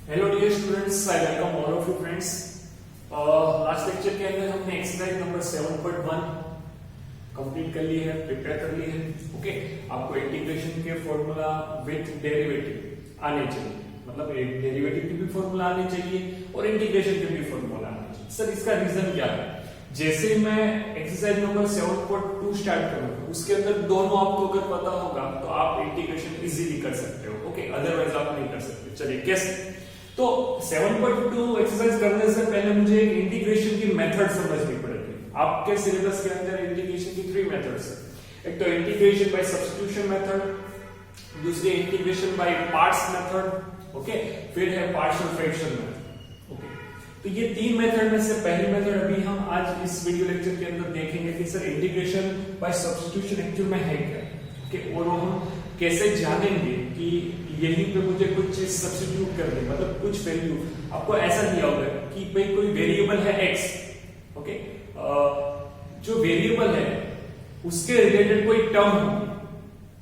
Hello dear students, I welcome all of you friends. Last lecture के अंदर हमने exercise number 7.1 complete कर ली है, प्रिपेयर कर ली है। ओके, आपको इंटीग्रेशन के फॉर्मूला विथ डेरिवेटिव आने चाहिए, मतलब डेरिवेटिव की भी फॉर्मूला आने चाहिए और इंटीग्रेशन के भी फॉर्मूला आने चाहिए। सर इसका रीजन क्या है? जैसे मैं एक्सरसाइज नंबर 7.2 स्टार्ट करूंगा, उसके अंदर दोनों आपको अगर पता होगा तो आप इंटीग्रेशन इजीली कर सकते हो। ओके, अदरवाइज आप नहीं कर सकते। चलिए कैसे? तो 7.2 एक्सरसाइज करने से पहले मुझे एक इंटीग्रेशन की मेथड समझनी पड़ेगी। आपके सिलेबस के अंदर इंटीग्रेशन की 3 मेथड्स है। एक तो इंटीग्रेशन बाय सब्स्टिट्यूशन मेथड, दूसरी integration by parts method, okay, फिर है पार्शियल फ्रैक्शन मेथड। ओके, तो ये 3 मेथड में से पहली मेथड अभी हम आज इस वीडियो लेक्चर के अंदर देखेंगे कि sir integration by substitution actual में है क्या। ओके, और हम कैसे जानेंगे कि यहीं पे मुझे कुछ चीज सब्स्टिट्यूट करनी, मतलब कुछ वैल्यू आपको ऐसा दिया होगा कि भाई कोई वेरिएबल है x, ओके, जो वेरिएबल है उसके रिलेटेड कोई टर्म होगी,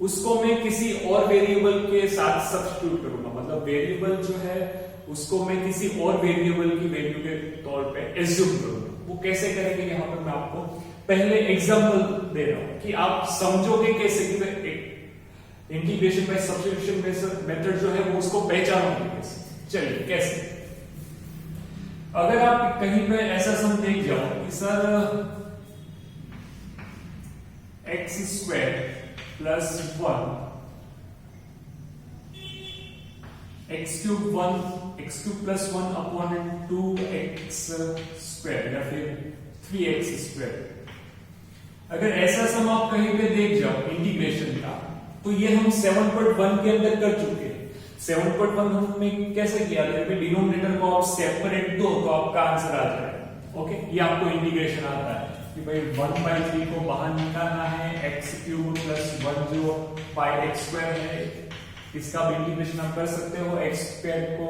उसको मैं किसी और वेरिएबल के साथ सब्स्टिट्यूट करूंगा। मतलब वेरिएबल जो है उसको मैं किसी और वेरिएबल की वैल्यू के तौर पे एज्यूम करूंगा। वो कैसे करेंगे, यहां पर मैं आपको पहले एग्जांपल दे रहा हूं कि आप समझोगे कैसे कि इंटीग्रेशन बाय सब्स्टिट्यूशन मेथड जो है वो उसको पहचानोगे कैसे। चलिए कैसे? अगर आप कहीं पे ऐसा सम देख जाओ कि sir x square plus 1 x cube plus 1 upon 2x square या फिर 3x स्क्वायर, अगर ऐसा सम आप कहीं पे देख जाओ इंटीग्रेशन का, तो ये हम 7.1 के अंदर कर चुके हैं। 7.1 हमने कैसे किया था? डिनोमिनेटर को आप सेपरेट दो तो आपका आंसर आ जाएगा। ओके, ये आपको इंटीग्रेशन आता है कि भाई 1/3 को बाहर निकालना है, x क्यूब प्लस 1 जो x स्क्वायर है, इसका भी इंटीग्रेशन आप कर सकते हो। x स्क्वायर को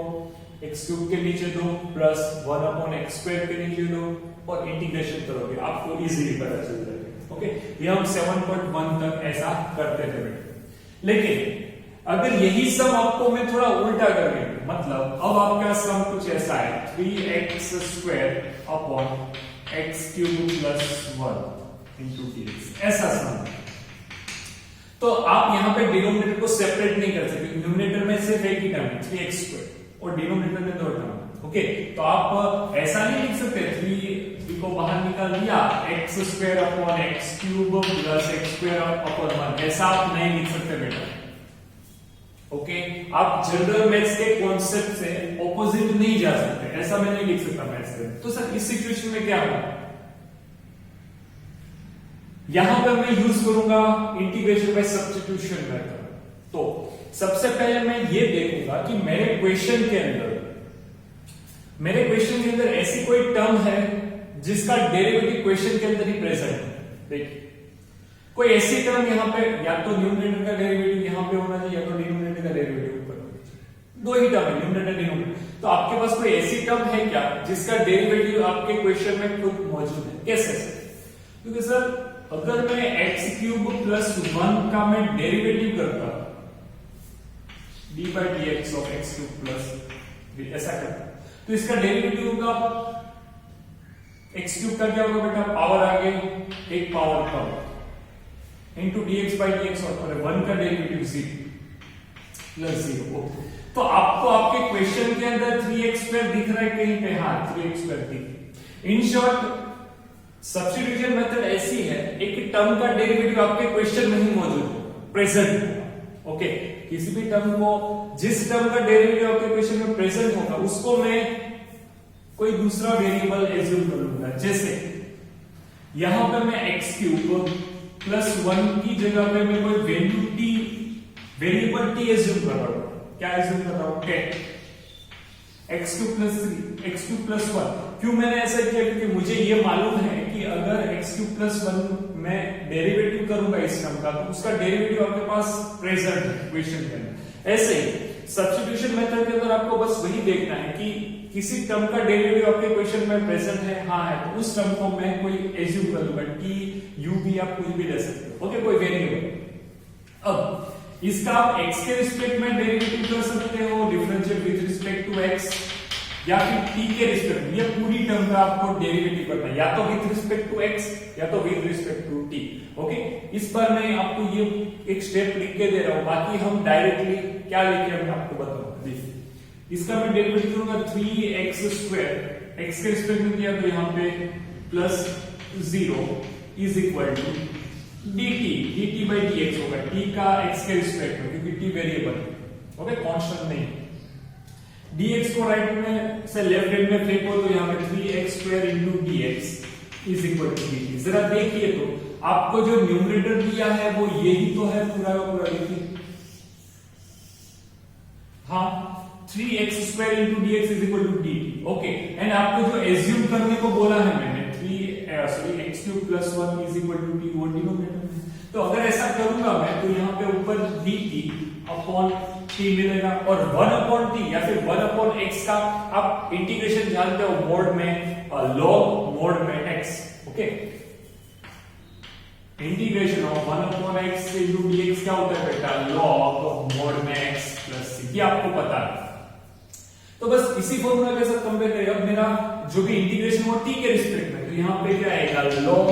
x क्यूब के नीचे दो प्लस 1 अपॉन x स्क्वायर के नीचे दो और इंटीग्रेशन करोगे, आपको इजीली पता चल जाएगा। ओके, ये हम 7.1 तक ऐसा करते थे बेटा। लेकिन अगर यही सम आपको मैं थोड़ा उल्टा कर दूं, मतलब अब आपका सम कुछ ऐसा है 3x square upon x cube plus 1 into dx, ऐसा सम। तो आप यहां पे डिनोमिनेटर को सेपरेट नहीं कर सकते, डिनोमिनेटर में सिर्फ एक ही टर्म है 3x स्क्वायर और डिनोमिनेटर में 2 टर्म। ओके, तो आप ऐसा नहीं लिख सकते 3 को बाहर निकाल दिया x square upon x cube plus x square upon 1, ऐसा आप नहीं लिख सकते बेटा। ओके, आप जनरल मैथ्स के कॉन्सेप्ट से ऑपोजिट नहीं जा सकते, ऐसा मैं नहीं लिख सकता मैथ्स से। तो सर इस सिचुएशन में क्या होगा? यहां पर मैं यूज करूंगा इंटीग्रेशन बाय सब्स्टिट्यूशन मेथड। तो सबसे पहले मैं ये देखूंगा कि मेरे क्वेश्चन के अंदर ऐसी कोई टर्म है जिसका डेरिवेटिव क्वेश्चन के अंदर ही प्रेजेंट है। देखिए, कोई ऐसी टर्म यहां पे या तो न्यूमरेटर का डेरिवेटिव यहां पे होना चाहिए या तो डिनोमिनेटर का डेरिवेटिव ऊपर होना चाहिए। दो ही टर्म है, न्यूमरेटर डिनोमिनेटर। तो आपके पास कोई ऐसी टर्म है क्या जिसका डेरिवेटिव आपके क्वेश्चन में खुद मौजूद है? कैसे? क्योंकि सर अगर मैं x क्यूब प्लस 1 का मैं डेरिवेटिव करता d/dx of x cube plus ऐसा करता, तो इसका डेरिवेटिव होगा x क्यूब का क्या होगा बेटा? पावर आगे एक पावर कम इंटू dx/dx और 1 का डेरिवेटिव 0 प्लस 0। तो आपको आपके क्वेश्चन के अंदर 3x स्क्वायर दिख रहा है कहीं पे? हाँ, 3x स्क्वायर दिख। इन शॉर्ट सब्स्टिट्यूशन मेथड ऐसी है, एक टर्म का डेरिवेटिव आपके क्वेश्चन में ही मौजूद है, प्रेजेंट होगा। ओके, किसी भी टर्म को, जिस टर्म का डेरिवेटिव आपके क्वेश्चन में प्रेजेंट होगा उसको मैं कोई दूसरा वेरिएबल एज्यूम करूंगा। जैसे यहां पर मैं x क्यूब प्लस 1 की जगह पे मैं कोई value t, variable t assume कर रहा हूं। क्या एज्यूम कर रहा हूं? x cube plus 3, x cube plus 1। क्यों मैंने ऐसा किया? क्योंकि मुझे ये मालूम है कि अगर x क्यूब प्लस 1 मैं डेरिवेटिव करूंगा इस टर्म का, तो उसका डेरिवेटिव आपके पास प्रेजेंट है क्वेश्चन के अंदर। ऐसे ही सब्स्टिट्यूशन मेथड के अंदर आपको बस वही देखना है कि किसी टर्म का डेरिवेटिव आपके क्वेश्चन में प्रेजेंट है, हाँ है, तो उस टर्म को मैं कोई एज्यूम कर लूंगा, t, u भी आप कुछ भी ले सकते हो। ओके, कोई वेरिएबल। अब इसका आप x के रिस्पेक्ट में डेरिवेटिव कर सकते हो, differentiate with respect to x, या फिर t के रिस्पेक्ट में, ये पूरी टर्म का आपको डेरिवेटिव करना है, या तो विद रिस्पेक्ट टू x या तो with respect to t। Okay, इस पर मैं आपको ये एक स्टेप लिख के दे रहा हूं, बाकी हम डायरेक्टली क्या लिखे मैं आपको बताऊंगा। देखिए इसका मैं डेरिवेटिव करूंगा 3x² x के रिस्पेक्ट में किया तो यहां पे plus 0 is equal to dt by dx होगा, t का x के रिस्पेक्ट में, क्योंकि t वेरिएबल है, ओके कांस्टेंट नहीं। dx को राइट में से लेफ्ट हैंड में फेंको तो यहाँ पे 3x² into dx is equal to dt। जरा देखिए तो आपको जो न्यूमरेटर दिया है वो यही तो है पूरा का पूरा, देखिए हाँ 3x² into dx is equal to dt। Okay, and आपको जो एज्यूम करने को बोला है मैंने x³ + 1 is equal to t, वो डिनोमिनेटर में। तो अगर ऐसा करूंगा मैं तो यहाँ पे ऊपर dt अपॉन t मिलेगा, और 1/t या फिर 1/x का आप इंटीग्रेशन जानते हो मोड में, लॉग मोड में x। Okay, integration of 1/x into dx क्या होता है बेटा, लॉग मोड में x प्लस c, ये आपको पता है। तो बस इसी फॉर्मूला के साथ कंपेयर करें। अब मेरा जो भी इंटीग्रेशन वो t के रिस्पेक्ट में, तो यहाँ पे क्या आएगा, लॉग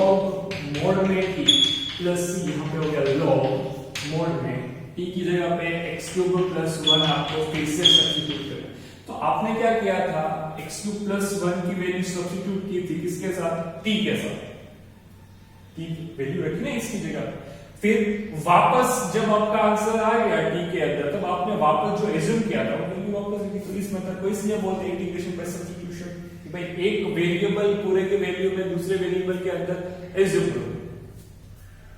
मोड में t प्लस c, यहाँ पे हो गया लॉग मोड में t की जगह पे x³ + 1 आपको फिर से सब्स्टिट्यूट करना। तो आपने क्या किया था, x³ + 1 की वैल्यू सब्स्टिट्यूट की थी किसके साथ, t के साथ, t की वैल्यू रखी ना इसकी जगह। फिर वापस जब आपका आंसर आ गया t के अंदर, तब आपने वापस जो एज्यूम किया था वो वैल्यू वापस रखी। तो इस मेथड को इसलिए बोलते हैं इंटीग्रेशन बाय सब्स्टिट्यूशन, कि भाई एक वेरिएबल पूरे के वैल्यू में दूसरे वेरिएबल के अंदर एज्यूम करो।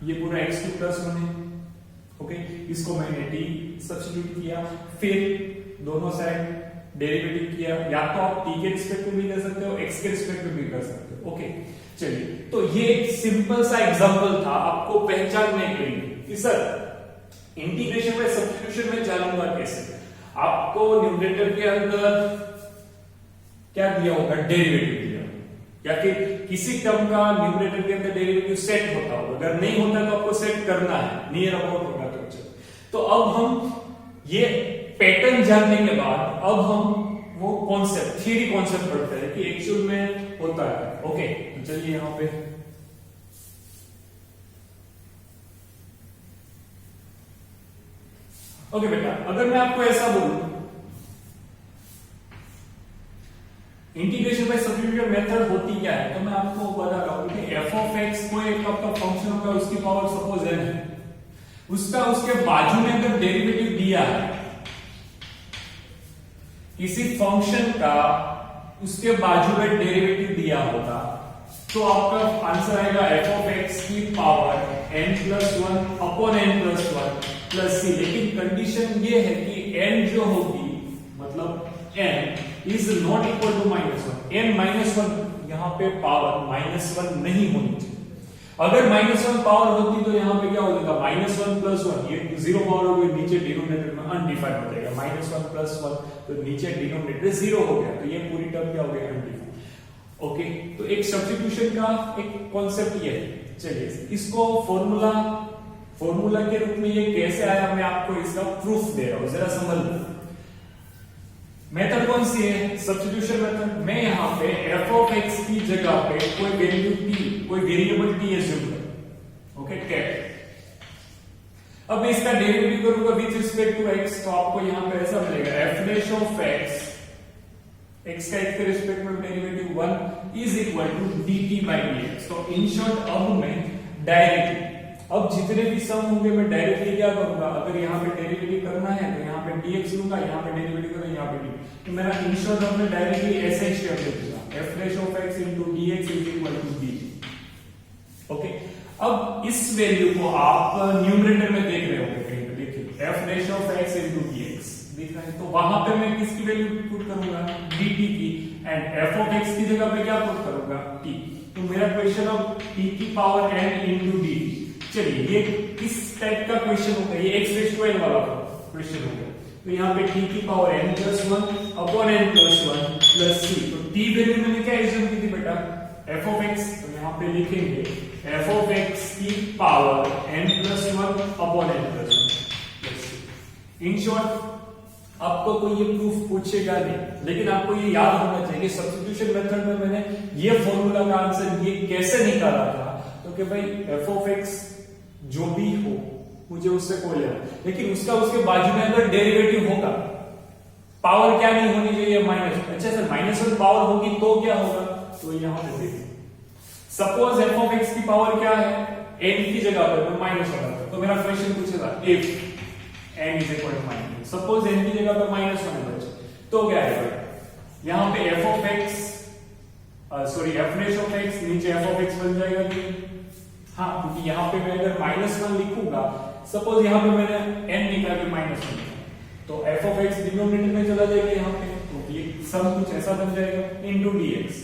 ये पूरा x³ + 1 है, ओके, इसको मैंने t सब्स्टिट्यूट किया, फिर दोनों साइड डेरिवेटिव किया, या तो आप t के रिस्पेक्ट में भी कर सकते हो, x के रिस्पेक्ट में भी कर सकते हो। ओके, चलिए, तो ये एक सिंपल सा एग्जांपल था आपको पहचानने के लिए कि सर इंटीग्रेशन बाय सब्स्टिट्यूशन में जानूंगा कैसे। आपको न्यूमरेटर के अंदर क्या दिया होगा, डेरिवेटिव दिया, या फिर किसी टर्म का न्यूमरेटर के अंदर डेरिवेटिव सेट होता होगा, अगर नहीं होता तो आपको सेट करना है, नियर अबाउट होगा तो अब हम ये पैटर्न जानने के बाद अब हम वो कॉन्सेप्ट, थियरी कॉन्सेप्ट पढ़ते हैं कि एक्चुअल में होता है। ओके, तो चलिए यहां पे ओके बेटा, अगर मैं आपको ऐसा बोलूं इंटीग्रेशन बाय सब्स्टिट्यूशन मेथड होती क्या है, तो मैं आपको बता रहा हूं कि f(x) को एक आपका फंक्शन होगा, उसकी पावर सपोज n है, उसका उसके बाजू में अगर डेरिवेटिव दिया है किसी फंक्शन का, उसके बाजू में डेरिवेटिव दिया होगा, तो आपका आंसर आएगा f(x) की power n+1 upon n+1 plus c। लेकिन कंडीशन ये है कि n जो होगी, मतलब n is not equal to -1, n-1 यहाँ पे पावर -1 नहीं होनी चाहिए। अगर -1 पावर होती तो यहाँ पे क्या हो जाता, -1 + 1, ये 0 पावर हो गई, नीचे डिनोमिनेटर में अनडिफाइंड हो जाएगा, -1 + 1 तो नीचे डिनोमिनेटर 0 हो गया, तो ये पूरी टर्म क्या हो गया, अनडिफाइंड। ओके, तो एक सब्स्टिट्यूशन का एक कॉन्सेप्ट ये है। चलिए इसको फॉर्मूला के रूप में ये कैसे आया, मैं आपको इसका प्रूफ दे रहा हूं, जरा समझ लो। मेथड कौन सी है, सब्स्टिट्यूशन मेथड। मैं यहां पे f(x) की जगह पे कोई वैल्यू t, कोई वेरिएबल t एज्यूम करूं, ओके, टेट। अब मैं इसका डेरिवेटिव करूंगा विद रिस्पेक्ट टू x, तो आपको यहां पे ऐसा मिलेगा f(x) x का x के रिस्पेक्ट में derivative 1 is equal to dt by dx। तो इन शॉर्ट अब मैं डायरेक्टली, अब जितने भी सम होंगे मैं डायरेक्टली क्या करूंगा, अगर यहाँ पे डेरिवेटिव करना है तो यहाँ पे dx लूंगा, यहाँ पे डेरिवेटिव करना, यहाँ पे dx, तो मेरा इन शॉर्ट अब मैं डायरेक्टली ऐसे ही स्टेप लिखूंगा, f(x) into dx is equal to dt। Okay, अब इस वैल्यू को आप न्यूमरेटर में देख रहे होंगे कहीं पे, देखिए f(x) into dx दिख रहा है, तो वहां पे मैं किसकी वैल्यू पुट करूंगा, dt की, एंड f(x) की जगह पे क्या पुट करूंगा, t। तो मेरा क्वेश्चन अब t की पावर n into dt। चलिए ये किस टाइप का क्वेश्चन होगा, ये x(n) वाला क्वेश्चन होगा, तो यहाँ पे t की power n+1 upon n+1 plus c। तो t वैल्यू मैंने क्या एज्यूम की थी बेटा, f(x), तो यहाँ पे लिखेंगे f(x) की power n+1 upon n+1 plus c। In short आपको कोई ये प्रूफ पूछेगा नहीं, लेकिन आपको ये याद होना चाहिए सब्स्टिट्यूशन मेथड में मैंने ये फॉर्मूला का आंसर ये कैसे निकाला था, तो कि भाई एफ ऑफ एक्स जो भी हो मुझे उससे कोई लेना, लेकिन उसका उसके बाजू में अगर डेरिवेटिव होगा, पावर क्या नहीं होनी चाहिए माइनस। अच्छा सर -1 पावर होगी तो क्या होगा, तो यहां पे देखिए सपोज एफ ऑफ एक्स की पावर क्या है, n की जगह पर मैं -1 लगाता, तो मेरा क्वेश्चन पूछेगा if n is equal to -1, suppose n की जगह पर -1 है बच्चे, तो क्या है यहां पे f of x sorry f dash of x नीचे f ऑफ x बन जाएगा कि हाँ, क्योंकि यहां पे मैं अगर -1 लिखूंगा, सपोज यहां पे मैंने n निकाल के -1 लिखा, तो f ऑफ x डिनोमिनेटर में चला जाएगा यहां पे, तो ये सम कुछ ऐसा बन जाएगा इनटू dx।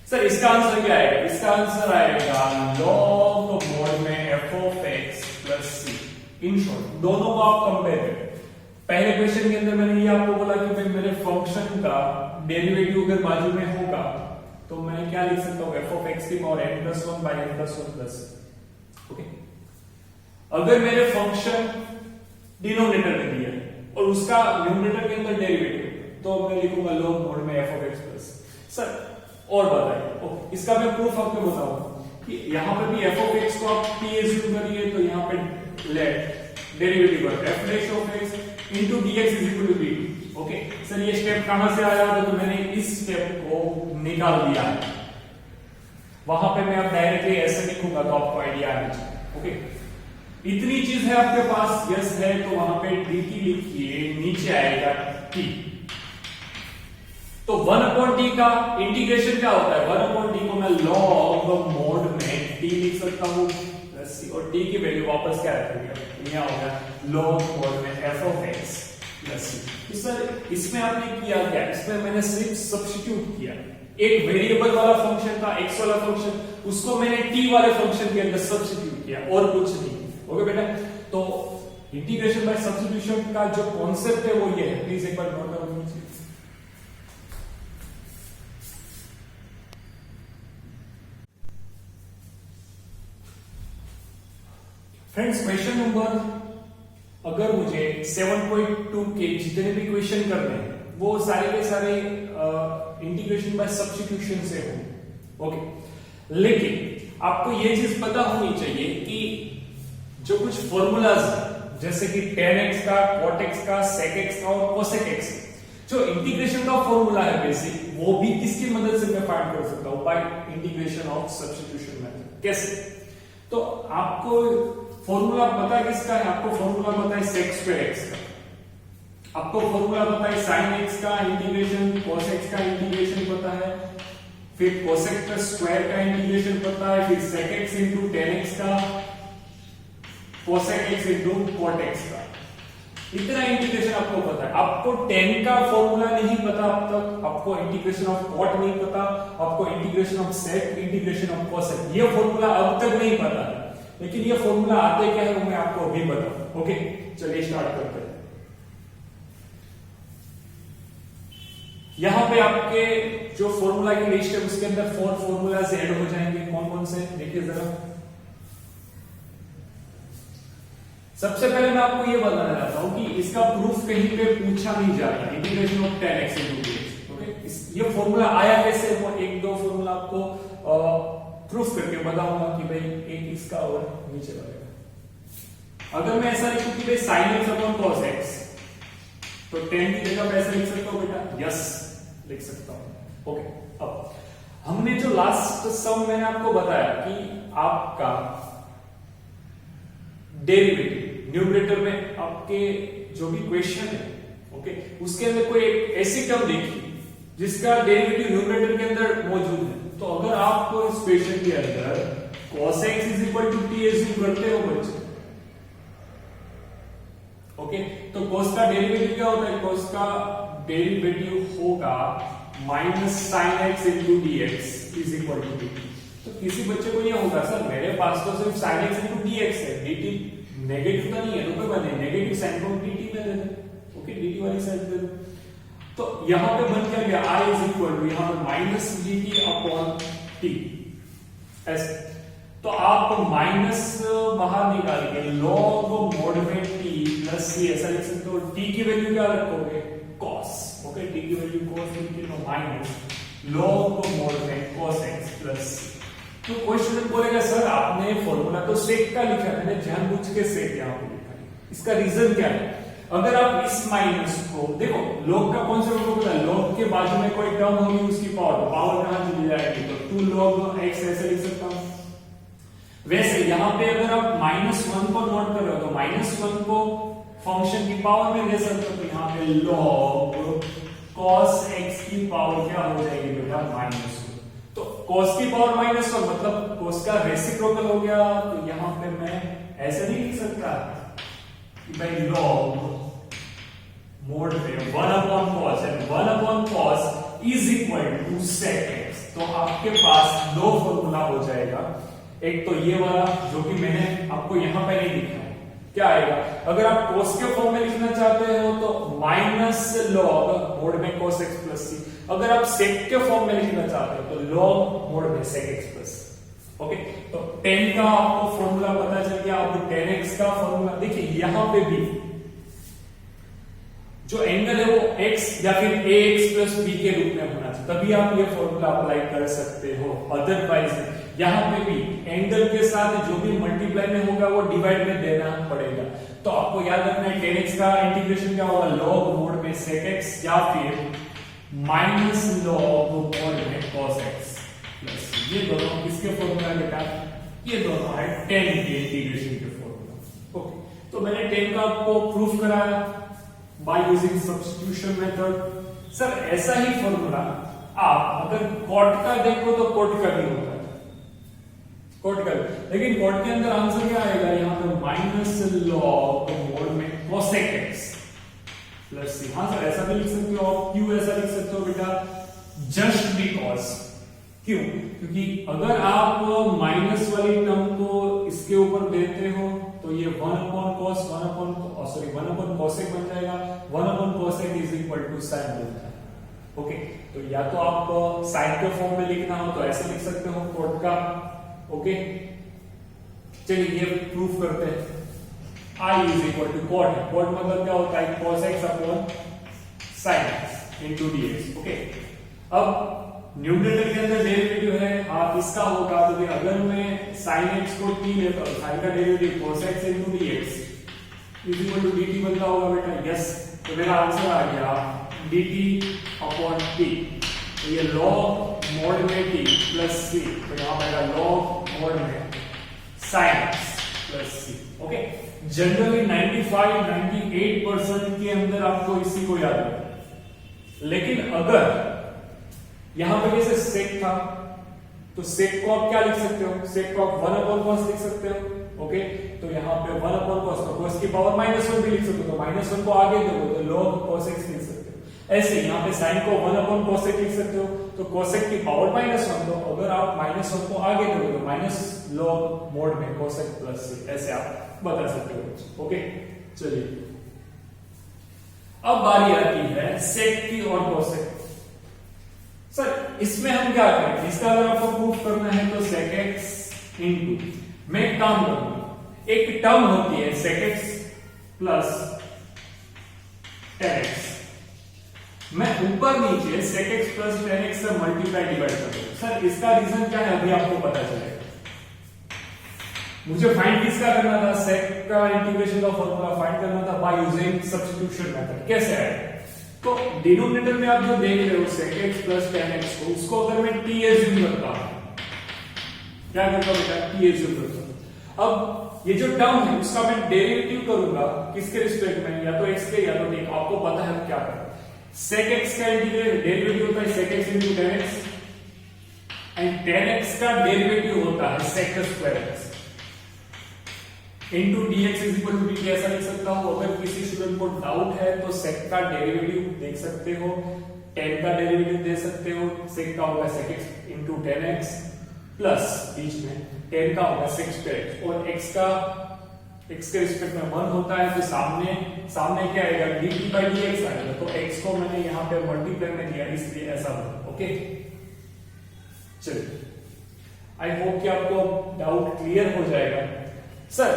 सर इसका आंसर क्या आएगा, इसका आंसर आएगा log मोड में f of x plus c। In short दोनों को आप कंपेयर करें, पहले क्वेश्चन के अंदर मैंने ये आपको बोला कि भाई मेरे फंक्शन का डेरिवेटिव अगर बाजू में होगा तो मैं क्या लिख सकता हूं, f ऑफ x की power n plus 1 by n plus 1 plus. Okay, अगर मेरे फंक्शन डिनोमिनेटर में दिया है और उसका न्यूमरेटर के अंदर डेरिवेटिव, तो मैं लिखूंगा log मोड में f of x plus. Sir और बताइए, इसका मैं प्रूफ आपको बताऊंगा कि यहां पर भी f ऑफ x को आप p एज्यूम करिए, तो यहां पे let derivative of f dash of x into dx is equal to dt। Okay sir, ये स्टेप कहां से आया, तो मैंने इस स्टेप को निकाल दिया है, वहां पे मैं अब डायरेक्टली ऐसे लिखूंगा तो आपको आइडिया आ जाएगा। ओके, इतनी चीज है आपके पास, यस है, तो वहां पे dt लिखिए, नीचे आएगा t। तो 1/d का इंटीग्रेशन क्या होता है, 1/d को मैं log मोड में t लिख सकता हूं प्लस c, और t की वैल्यू वापस क्या रखेंगे, यहां होगा log मोड में f of x plus c। तो सर इसमें आपने किया क्या, इसमें मैंने सिर्फ सब्स्टिट्यूट किया, एक वेरिएबल वाला फंक्शन था x वाला फंक्शन, उसको मैंने t वाले फंक्शन के अंदर सब्स्टिट्यूट किया और कुछ नहीं। ओके बेटा, तो इंटीग्रेशन बाय सब्स्टिट्यूशन का जो कॉन्सेप्ट है वो ये है, प्लीज एक बार नोट डाउन कीजिए। फ्रेंड्स क्वेश्चन नंबर, अगर मुझे 7.2 के जितने भी क्वेश्चन करने हैं वो सारे के सारे इंटीग्रेशन बाय सब्स्टिट्यूशन से हो। ओके, लेकिन आपको ये चीज पता होनी चाहिए कि जो कुछ फॉर्मूलाज जैसे कि tan x का, cot x का, sec x का और cosec x, जो इंटीग्रेशन का फॉर्मूला है बेसिक, वो भी किसकी मदद से मैं फाइंड कर सकता हूं, bye integration of substitution method. कैसे, तो आपको फॉर्मूला पता है किसका है, आपको फॉर्मूला पता है sec स्क्वायर x का, आपको फॉर्मूला पता है sin x का इंटीग्रेशन, cos x का इंटीग्रेशन पता है, फिर cosec का स्क्वायर का इंटीग्रेशन पता है, फिर sec x into tan x का, cosec x into cot x का, इतना इंटीग्रेशन आपको पता है। आपको tan का फॉर्मूला नहीं पता अब तक, आपको इंटीग्रेशन ऑफ cot नहीं पता, आपको integration of sec, integration of cosec, ये फॉर्मूला अब तक नहीं पता, लेकिन ये फॉर्मूला आते क्या है वो मैं आपको अभी बताऊं। ओके, चलिए स्टार्ट करते हैं। यहां पे आपके जो फॉर्मूला की लिस्ट है उसके अंदर 4 फॉर्मूलाज ऐड हो जाएंगे। कौन कौन से देखिए जरा। सबसे पहले मैं आपको ये बताना चाहता हूं कि इसका प्रूफ कहीं पे पूछा नहीं जा रहा, integration of tan x into dx। Okay, ये फॉर्मूला आया कैसे, वो एक दो फॉर्मूला आपको प्रूफ करके बताऊंगा कि भाई एक इसका और नीचे लगेगा। अगर मैं ऐसा लिखूं कि भाई sin x upon cos x, तो tan की जगह पे ऐसा लिख सकता हूं बेटा, यस लिख सकता हूं। ओके, अब हमने जो लास्ट सम मैंने आपको बताया कि आपका डेरिवेटिव न्यूमरेटर में आपके जो भी क्वेश्चन है, ओके, उसके अंदर कोई एक ऐसी टर्म देखी जिसका डेरिवेटिव न्यूमरेटर के अंदर मौजूद है, तो अगर आप इस क्वेश्चन के अंदर cos x is equal to t assume करते हो बच्चे, ओके, तो cos का डेरिवेटिव क्या होता है, cos का डेरिवेटिव होगा minus sin x into dx is equal to dt। तो किसी बच्चे को ये होगा सर मेरे पास तो सिर्फ sin x into dx है, dt नेगेटिव तो नहीं है, तो कोई बात नहीं, नेगेटिव साइन को dt में दे दो। ओके, dt वाली साइड दे दो, तो यहां पे बन क्या गया, i इज इक्वल टू यहां पे माइनस dt अपॉन t ऐसे। तो आप माइनस बाहर निकाल के log मोड में t प्लस c ऐसा लिख सकते हो। t की वैल्यू क्या रखोगे? cos। ओके, t की वैल्यू cos लिख लो माइनस log मोड में cos x प्लस c। तो कोई स्टूडेंट बोलेगा सर आपने फॉर्मूला तो सेक का लिखा है, मैंने जानबूझ के सेक यहाँ पे लिखा है, इसका रीजन क्या है? अगर आप इस माइनस को देखो, log का कॉन्सेप्ट को पता है, log के बाजू में कोई टर्म होगी उसकी पावर कहां चली जाएगी? तो 2 log x ऐसे लिख सकता हूं। वैसे यहां पे अगर आप -1 को नोट कर रहे हो तो -1 को फंक्शन की पावर में दे सकते हो, तो यहां पे log cos x की पावर क्या हो जाएगी बेटा? -1। तो cos की पावर -1 मतलब cos का रेसिप्रोकल हो गया, तो यहां पे मैं ऐसे नहीं लिख सकता कि भाई log मोड में 1/cos and 1/cos is equal to sec x। तो आपके पास दो फॉर्मूला हो जाएगा, एक तो ये वाला जो कि मैंने आपको यहां पे नहीं लिखा है, क्या आएगा? अगर आप cos के फॉर्म में लिखना चाहते हो तो -log मोड में cos x प्लस c। अगर आप sec के फॉर्म में लिखना चाहते हो तो log मोड में sec x plus c। Okay, तो tan का आपको फॉर्मूला पता चल गया। अब tan x का फॉर्मूला देखिए, यहां पे भी जो एंगल है वो x या फिर ax प्लस b के रूप में होना चाहिए, तभी आप ये फॉर्मूला अप्लाई कर सकते हो। अदरवाइज यहां पे भी एंगल के साथ जो भी मल्टीप्लाई में होगा वो डिवाइड में देना पड़ेगा। तो आपको याद रखना है tan x का इंटीग्रेशन क्या होगा? log मोड में sec x या फिर -log मोड में cos x प्लस ये दोनों किसके फॉर्मूला के साथ? ये दोनों है tan के इंटीग्रेशन के फॉर्मूला। ओके, तो मैंने tan का आपको प्रूफ कराया by using substitution method. Sir ऐसा ही फॉर्मूला आप अगर cot का देखो तो cot का भी होता है, cot का, लेकिन cot के अंदर आंसर क्या आएगा? यहाँ पे -log मोड में cosec x प्लस c। हाँ सर ऐसा भी लिख सकते हो आप, क्यों ऐसा लिख सकते हो बेटा? जस्ट बिकॉज, क्यों? क्योंकि अगर आप माइनस वाली टर्म को इसके ऊपर देते हो तो ये 1/cos 1/cosec बन जाएगा। 1/cosec is equal to sin होता है। ओके, तो या तो आप sin के फॉर्म में लिखना हो तो ऐसे लिख सकते हो cot का। ओके, चलिए ये प्रूफ करते हैं। I is equal to cot, cot मतलब क्या होता है? cos x upon sin x into dx। Okay, अब न्यूमरेटर के अंदर डेरिवेटिव है, आप इसका होगा, तो अगर मैं sin x को t लेता हूं, sin का derivative cos x into dx is equal to dt बनता होगा बेटा। यस, तो मेरा आंसर आ गया dt अपॉन t। तो ये log मोड में t प्लस c, तो यहां आएगा log मोड में sin x plus c। Okay, generally 95-98% के अंदर आपको इसी को याद रखना, लेकिन अगर यहां पे जैसे sec था तो sec को आप क्या लिख सकते हो? sec को आप 1/cos लिख सकते हो। ओके, तो यहां पे 1/cos, तो cos की पावर -1 भी लिख सकते हो, तो -1 को आगे दोगे तो log cos x लिख सकते हो। ऐसे यहां पे sin को 1/cosec लिख सकते हो, तो cosec की पावर -1, तो अगर आप -1 को आगे दोगे तो -log मोड में cosec प्लस c, ऐसे आप बता सकते हो। ओके, चलिए अब बारी आती है sec की और cosec। सर इसमें हम क्या करें? इसका अगर आपको प्रूफ करना है तो sec x इनटू, मैं एक काम करूंगा, एक टर्म होती है sec x plus tan x, मैं ऊपर नीचे sec x plus tan x से मल्टीप्लाई डिवाइड कर दूं। सर इसका रीजन क्या है? अभी आपको पता चलेगा। मुझे फाइंड किसका करना था? sec का इंटीग्रेशन का फॉर्मूला फाइंड करना था बाय यूजिंग सब्स्टिट्यूशन मेथड। कैसे आएगा? तो डिनोमिनेटर में आप जो देख रहे हो sec x plus tan x को, उसको अगर मैं t एज्यूम करता हूं, क्या करता हूं बेटा? t एज्यूम करता हूं। अब ये जो टर्म है उसका मैं डेरिवेटिव करूंगा किसके रिस्पेक्ट में? या तो x के या तो t। आपको पता है क्या करना। sec x का डेरिवेटिव होता है sec x into tan x, and tan x का डेरिवेटिव होता है sec square x into dx is equal to dt। ऐसा लिख सकता हूं। अगर किसी स्टूडेंट को डाउट है तो sec का डेरिवेटिव देख सकते हो, tan का डेरिवेटिव दे सकते हो। sec का होगा sec x into tan x plus बीच में tan का होगा sec स्क्वायर x, और x का x के रिस्पेक्ट में 1 होता है, तो सामने क्या आएगा? dt by dx आएगा। तो x को मैंने यहां पे मल्टीप्लाई में दिया, इसलिए ऐसा बना। ओके, चलिए आई होप कि आपको डाउट क्लियर हो जाएगा। सर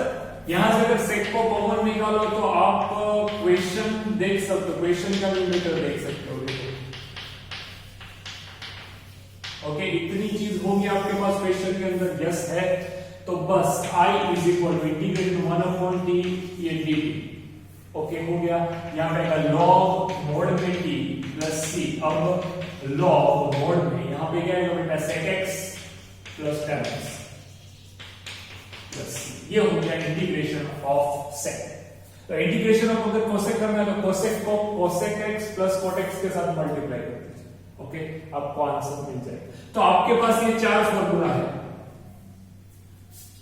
यहां से अगर सेक को कॉमन निकालो तो आप क्वेश्चन देख सकते हो, क्वेश्चन का न्यूमरेटर देख सकते हो। ओके, इतनी चीज होगी आपके पास क्वेश्चन के अंदर, यस है, तो बस i is equal to integration 1/t ये dt। ओके हो गया, यहां पे आएगा log मोड में t प्लस c। अब log मोड में यहां पे क्या आएगा बेटा, sec x plus tan x plus c। ये हो गया इंटीग्रेशन ऑफ sec। तो इंटीग्रेशन ऑफ अगर cosec करना है तो cosec को cosec x plus cot x के साथ मल्टीप्लाई कर दीजिए। ओके, आपको आंसर मिल जाएगा। तो आपके पास ये चार फॉर्मूला है,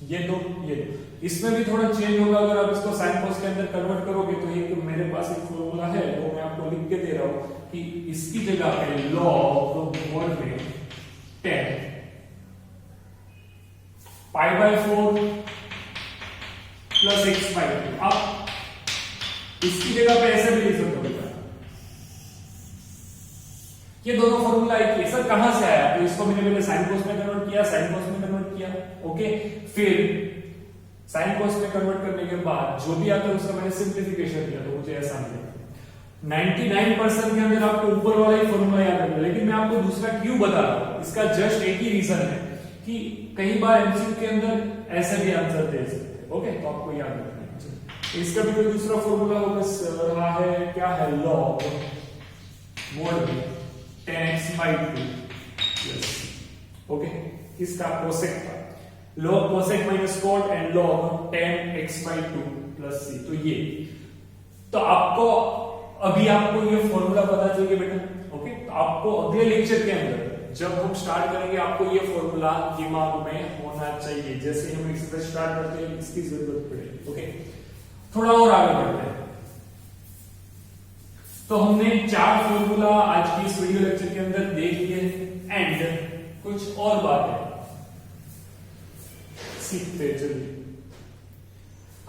ये दो, ये दो। इसमें भी थोड़ा चेंज होगा अगर आप इसको साइन कॉस के अंदर कन्वर्ट करोगे तो एक मेरे पास एक फॉर्मूला है वो मैं आपको लिख के दे रहा हूं कि इसकी जगह पे log मोड में 10 π/4 प्लस x/2। आप इसकी जगह पे ऐसे भी लिख सकते हो। ये दोनों फॉर्मूला एक ही। सर कहां से आया, तो इसको मैंने पहले साइन कॉस में कन्वर्ट किया, साइन कॉस में कन्वर्ट किया। ओके, फिर साइन कॉस में कन्वर्ट करने के बाद जो भी आता है उसका मैंने सिंप्लीफिकेशन किया तो मुझे ऐसा मिला। 99% के अंदर आपको ऊपर वाला ही फॉर्मूला याद रखना, लेकिन मैं आपको दूसरा क्यों बता रहा हूं, इसका जस्ट एक ही रीजन है कि कई बार एमसीक्यू के अंदर ऐसे भी आंसर दे सकते हैं। ओके, तो आपको याद रखना है। इसका भी कोई दूसरा फॉर्मूला होगा, रहा है क्या है, log मोड में 10x/2 प्लस। ओके, इसका कोसेक का log cosec minus cot and log 10x/2 plus c। तो ये तो आपको अभी आपको ये फॉर्मूला पता चाहिए बेटा। ओके, तो आपको अगले लेक्चर के अंदर जब हम स्टार्ट करेंगे आपको ये फॉर्मूला दिमाग में होना चाहिए। जैसे हम एक्सरसाइज स्टार्ट करते हैं इसकी जरूरत पड़ेगी। ओके, थोड़ा और आगे बढ़ते हैं। तो हमने चार फॉर्मूला आज की इस वीडियो लेक्चर के अंदर देख लिए एंड कुछ और बातें सीखते चलिए।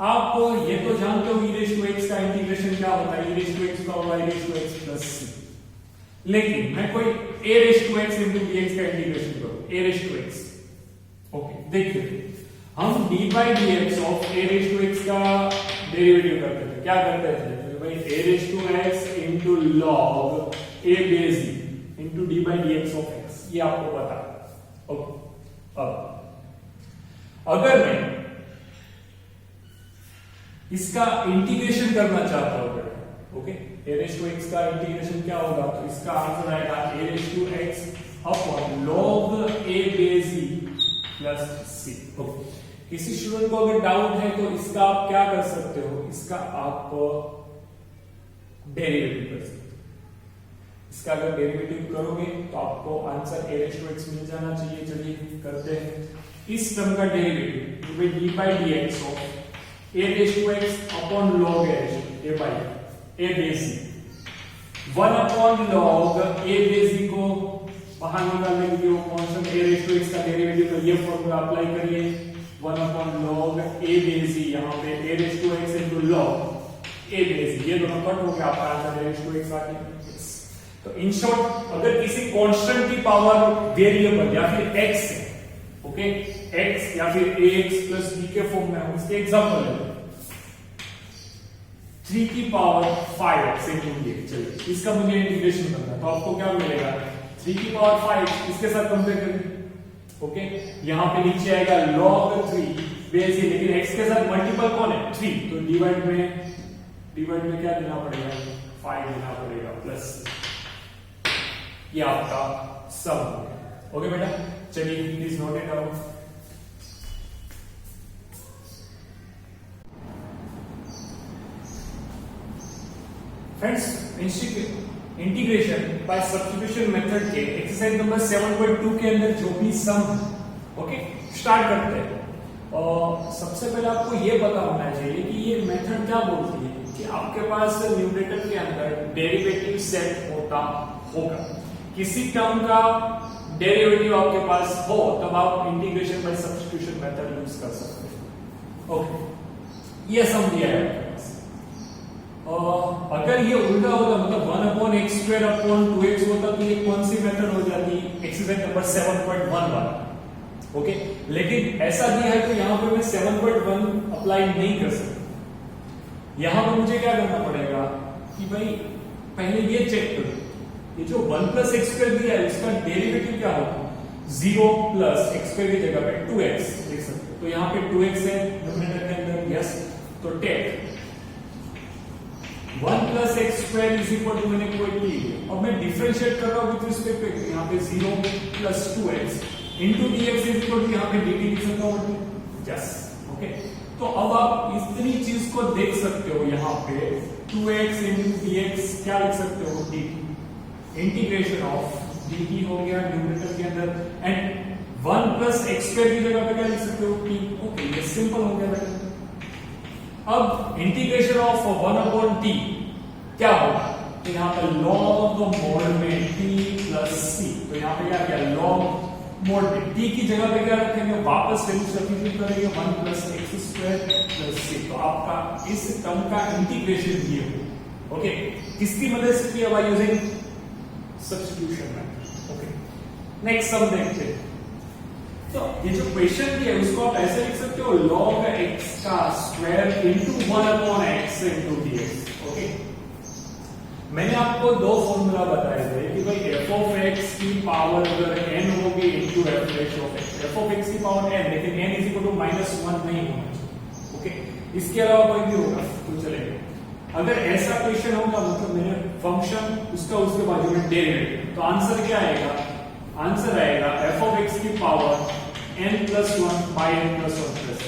आप ये तो जानते हो e⁻x का इंटीग्रेशन क्या होता है, e⁻x का होगा e⁻x प्लस c। लेकिन मैं कोई a⁻x into dx का इंटीग्रेशन करूं, a⁻x। ओके, देखिए हम d/dx ऑफ a⁻x का डेरिवेटिव करते थे। क्या करते थे भाई, a⁻x into log a base into d/dx of x, ये आपको पता है। ओके, अब अगर मैं इसका इंटीग्रेशन करना चाहता हूं, ओके, a⁻x का इंटीग्रेशन क्या होगा, तो इसका आंसर आएगा a⁻x upon log a base plus c। किसी स्टूडेंट को अगर डाउट है तो इसका आप क्या कर सकते हो, इसका आप डेरिवेटिव कर सकते हो। इसका अगर डेरिवेटिव करोगे तो आपको आंसर a⁻x मिल जाना चाहिए। चलिए करते हैं। इस टर्म का derivative d/dx of a⁻x upon log a base 1 upon log a base को बाहर निकालने के लिए वो कांस्टेंट a⁻x का डेरिवेटिव का ये फॉर्मूला अप्लाई करिए। 1 अपॉन log a base, यहां पे a⁻x into log a base, ये दोनों कट हो गया, आपका आंसर a⁻x आ गया। तो इन शॉर्ट अगर किसी कांस्टेंट की पावर वेरिएबल या फिर x है, ओके, x या फिर ax प्लस b के फॉर्म में, हम इसके एग्जांपल लेते हैं 3 की पावर 5x into dx। चलिए इसका मुझे इंटीग्रेशन करना है तो आपको क्या मिलेगा, 3 की पावर 5 इसके साथ कंपेयर करें। ओके, यहां पे नीचे आएगा log 3 बेस, लेकिन x के साथ मल्टीपल कौन है, 3, तो डिवाइड में क्या देना पड़ेगा, 5 देना पड़ेगा प्लस, ये आपका सम हो गया। ओके बेटा, चलिए please note it down. Friends, integration by substitution method के एक्सरसाइज नंबर 7.2 के अंदर जो भी सम, ओके, स्टार्ट करते हैं। और सबसे पहले आपको ये पता होना चाहिए कि ये मेथड क्या बोलती है कि आपके पास न्यूमरेटर के अंदर डेरिवेटिव सेट होता होगा, किसी टर्म का डेरिवेटिव आपके पास हो तब आप integration by substitution method use कर सकते हैं। ओके, ये सम दिया है आपके पास। अगर ये उल्टा होता, मतलब 1/x² अपॉन 2x होता तो ये कौन सी मेथड हो जाती, एक्सरसाइज नंबर 7.1 वाला, ओके, लेकिन ऐसा दिया है तो यहाँ पे मैं 7.1 अप्लाई नहीं कर सकता। यहाँ पे मुझे क्या करना पड़ेगा कि भाई पहले ये चेक करो, ये जो 1 प्लस एक्स स्क्वायर दिया है उसका डेरिवेटिव क्या होगा, 0 प्लस एक्स स्क्वायर की जगह पे 2x लिख सकते हो। तो यहाँ पे 2x है न्यूमरेटर के अंदर, यस, तो take 1 plus x square is equal to, मैंने कोई टी लिया, अब मैं डिफरेंशिएट कर रहा हूँ विद रिस्पेक्ट टू यहाँ पे 0 plus 2x into dx is equal to यहाँ पे dt लिख सकता हूँ, यस, ओके। तो अब आप इतनी चीज को देख सकते हो, यहाँ पे 2x इंटू dx क्या लिख सकते हो, dt, इंटीग्रेशन ऑफ dt हो गया न्यूमरेटर के अंदर, एंड 1 प्लस एक्स स्क्वायर की जगह पे क्या लिख सकते हो, t, ओके, ये सिंपल हो गया बेटा। अब इंटीग्रेशन ऑफ 1 अपॉन t क्या होगा, तो यहाँ पे log मोड में t प्लस c, तो यहाँ पे क्या किया, log मोड में t की जगह पे क्या रखेंगे, वापस वैल्यू सब्स्टिट्यूट करेंगे 1 plus x square plus c, तो आपका इस टर्म का इंटीग्रेशन किए हुए, ओके, किसकी मदद से किया, by using substitution method, okay. Next sum देखते हैं। तो ये जो क्वेश्चन दिया है उसको आप ऐसे लिख सकते हो, log x का square into 1 upon x into dx, okay. मैंने आपको दो फॉर्मूला बताए थे कि भाई f ऑफ x की पावर अगर n होगी इनटू f ऑफ x की पावर n, लेकिन n इज इक्वल टू -1 नहीं होना चाहिए, ओके। इसके अलावा कोई भी होगा तो चलेगा। अगर ऐसा क्वेश्चन होगा, मतलब मेरे फंक्शन उसका उसके बाजू में डेरिवेटिव, तो आंसर क्या आएगा, आंसर आएगा f ऑफ x की power n plus 1 by n plus 1 plus.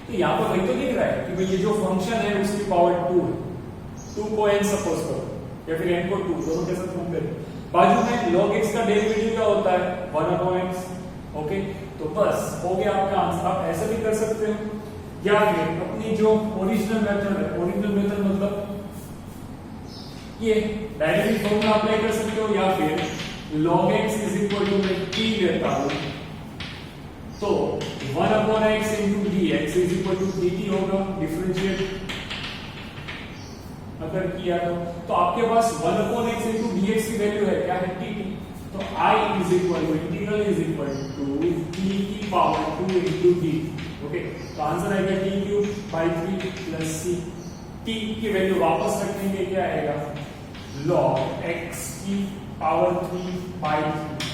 तो यहाँ पर वही तो लिख रहा है कि भाई ये जो फंक्शन है उसकी पावर 2 है, 2 को n सपोज करो या फिर n को 2, दोनों के साथ कंपेयर, बाजू में log x का डेरिवेटिव क्या होता है, 1 अपॉन x, ओके। तो बस हो गया आपका आंसर। आप ऐसा भी कर सकते हो, या फिर अपनी जो ओरिजिनल मेथड है, ओरिजिनल मेथड मतलब ये डायरेक्टली फॉर्मूला अप्लाई कर सकते हो, या फिर log x is equal to मैं t लेता हूं तो 1 upon x into dx is equal to dt होगा, डिफरेंशिएट अगर किया तो आपके पास 1 अपॉन x इंटू dx की वैल्यू है क्या है, dt, तो I is equal to integral is equal to t की पावर 2 इंटू dt, ओके। तो आंसर आएगा t cube by 3 plus c, t की वैल्यू वापस रखेंगे, क्या आएगा, log x की पावर 3 बाई 3,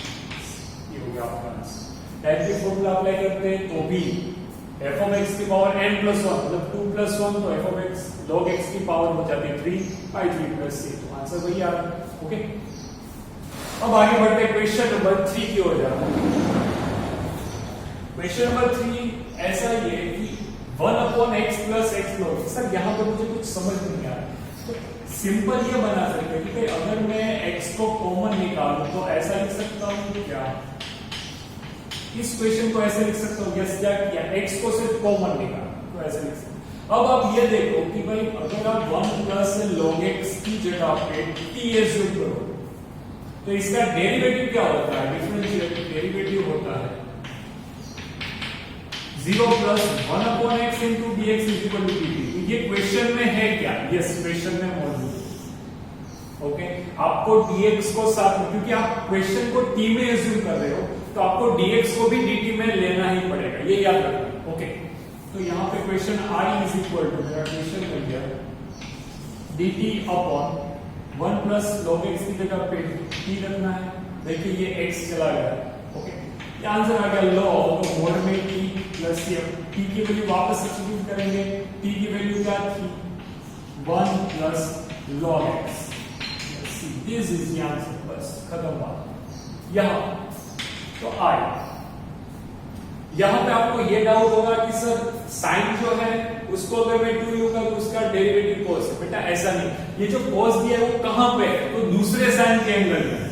ये हो गया आपका आंसर। डायरेक्टली फॉर्मूला अप्लाई करते हैं तो भी f ऑफ x की पावर n प्लस 1 मतलब 2 प्लस 1, तो f of x log x की पावर हो जाती है 3 बाई 3 प्लस c, तो आंसर वही आ रहा है, ओके। अब आगे बढ़ते हैं क्वेश्चन नंबर 3 की ओर जाते हैं। क्वेश्चन नंबर 3 ऐसा ही है कि 1 upon x plus x log, sir यहाँ पर मुझे कुछ समझ नहीं आ रहा, तो सिंपल ये बना सकते हैं कि अगर मैं x को कॉमन निकालूं तो ऐसा लिख सकता हूं, क्या इस क्वेश्चन को ऐसे लिख सकता हूं, यस, क्या किया, x को सिर्फ कॉमन निकाला तो ऐसे लिख सकते हैं। अब आप ये देखो कि भाई अगर आप 1 प्लस log x की जगह पे t एज्यूम करो तो इसका डेरिवेटिव क्या होता है, डिफरेंशिएट डेरिवेटिव होता है 0 plus 1 upon x into dx is equal to dt। ये क्वेश्चन में है क्या, यस, क्वेश्चन में मौजूद है, ओके। आपको dx को साथ में, क्योंकि आप क्वेश्चन को t में एज्यूम कर रहे हो तो आपको dx को भी dt में लेना ही पड़ेगा, ये याद रखना, ओके। तो यहाँ पे question I is equal to, मेरा क्वेश्चन बन गया dt अपॉन 1 प्लस log x की जगह पे t रखना है, देखिए ये x चला गया, ओके। ये आंसर आ गया log मोड में t प्लस t की वैल्यू वापस सब्स्टिट्यूट करेंगे, t की वैल्यू क्या थी, 1 plus log x, this is the answer, बस खत्म बात। यहाँ तो आई, यहां पे आपको ये डाउट होगा कि सर साइन जो है उसको अगर मैं 2 लूंगा तो उसका डेरिवेटिव cos है, बेटा ऐसा नहीं, ये जो cos दिया है वो कहां पे है, तो दूसरे साइन के एंगल में।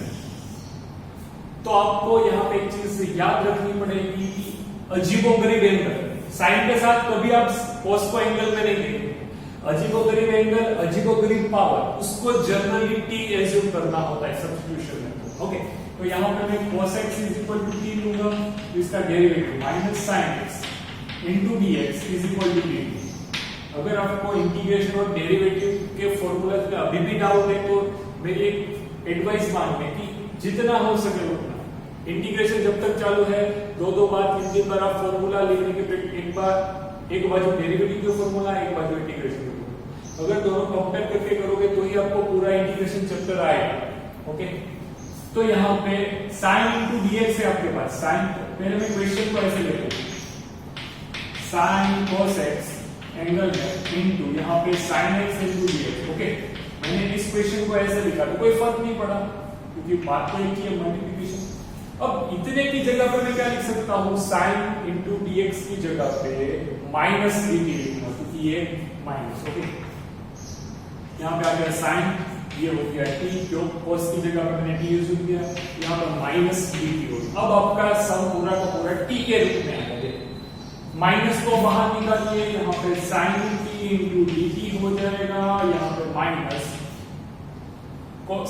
तो आपको यहाँ पे एक चीज याद रखनी पड़ेगी कि अजीबोगरीब एंगल, साइन के साथ कभी आप cos को एंगल में नहीं देंगे, अजीबोगरीब एंगल, अजीबोगरीब पावर, उसको जनरली t एज्यूम करना होता है सब्स्टिट्यूशन में, ओके। तो यहाँ पे मैं cos x is equal to t लूंगा तो इसका derivative minus sin x into dx is equal to dt। अगर आपको इंटीग्रेशन और डेरिवेटिव के फॉर्मूला में अभी भी डाउट है तो मेरी एक एडवाइस मांगे कि जितना हो सके उतना इंटीग्रेशन जब तक चालू है, दो बार 3 बार आप फॉर्मूला लिखने के फिर एक बाजू डेरिवेटिव का फॉर्मूला, एक बाजू इंटीग्रेशन का फॉर्मूला, अगर दोनों कंपेयर करके करोगे तो ही आपको पूरा इंटीग्रेशन चैप्टर आएगा। ओके, तो यहाँ पे sin into dx है आपके पास। sin, पहले मैं क्वेश्चन को ऐसे लेता हूँ, sin cos x एंगल है इनटू यहाँ पे sin x into dx। Okay, मैंने इस क्वेश्चन को ऐसे लिखा तो कोई फर्क नहीं पड़ा क्योंकि बात तो एक ही है, मल्टीप्लिकेशन। अब इतने की जगह पे मैं क्या लिख सकता हूँ, sin into dx की जगह पे माइनस dt लिखूंगा क्योंकि ये माइनस। ओके, यहाँ पे आ गया sin, ये हो गया t, जो cos की जगह पे मैंने t यूज किया, यहाँ पर माइनस dt हो गया। अब आपका सम पूरा का पूरा t के रूप में आएगा। माइनस को बाहर निकालिए, यहाँ पे sin t into dt हो जाएगा, यहाँ पे माइनस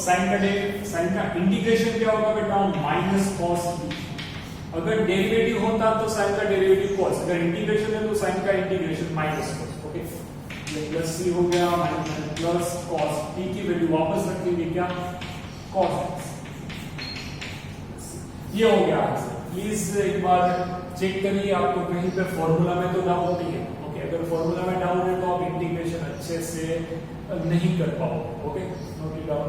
साइन का इंटीग्रेशन क्या होगा बेटा, माइनस cos t। अगर डेरिवेटिव होता तो साइन का डेरिवेटिव cos, अगर इंटीग्रेशन है तो साइन का इंटीग्रेशन माइनस cos। ओके, ये प्लस c हो गया, माइनस प्लस cos t की वैल्यू वापस रखेंगे क्या, cos x। ये हो गया आंसर। प्लीज एक बार चेक करिए, आपको कहीं पे फॉर्मूला में तो डाउट नहीं है। ओके, अगर फॉर्मूला में डाउट है तो आप इंटीग्रेशन अच्छे से नहीं कर पाओगे। Okay, note it down.